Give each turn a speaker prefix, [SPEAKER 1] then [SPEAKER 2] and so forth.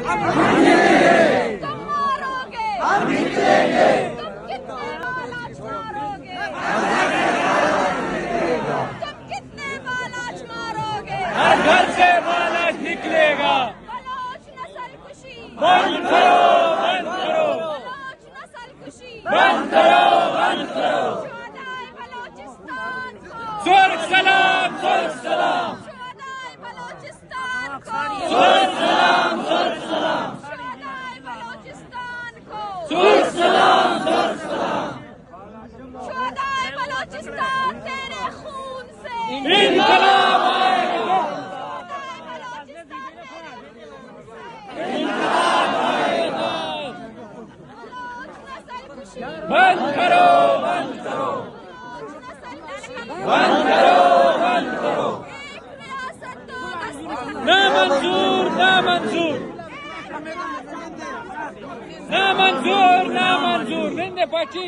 [SPEAKER 1] तुम मारोगे, हम निकलेंगे। तुम कितने बाल आज मारोगे, तुम कितने बाल आज मारोगे।
[SPEAKER 2] हर घर से बाल आज निकलेगा।
[SPEAKER 1] बलोच नस्ल कुशी
[SPEAKER 2] बंद करो, बंद करो,
[SPEAKER 1] बलोच नस्ल कुशी
[SPEAKER 2] बंद करो, बंद करो।
[SPEAKER 1] शुहदाए बलोचिस्तान को
[SPEAKER 2] स्वर्ग सलाम, स्वर्ग सलाम,
[SPEAKER 1] शुहदाए बलोचिस्तान को
[SPEAKER 2] स्वर्ग सलाम, स्वर्ग सलाम,
[SPEAKER 1] शुहदाए बलोचिस्तान को
[SPEAKER 2] स्वर्ग सलाम, स्वर्ग सलाम।
[SPEAKER 1] शुहदाए बलोचिस्तान तेरे खून से
[SPEAKER 2] इनकलाब आएगा,
[SPEAKER 1] शुहदाए बलोचिस्तान तेरे खून से
[SPEAKER 2] इनकलाब आएगा।
[SPEAKER 1] बलोच नस्ल कुशी
[SPEAKER 2] बंद करो, बंद करो,
[SPEAKER 1] बलोच नस्ल कुशी
[SPEAKER 2] बंद करो, बंद करो।
[SPEAKER 1] एक रियासत दो दस्तूर
[SPEAKER 2] ना मंजूर, ना मंजूर, ना मंजूर, ना मंजूर। निंदे पाची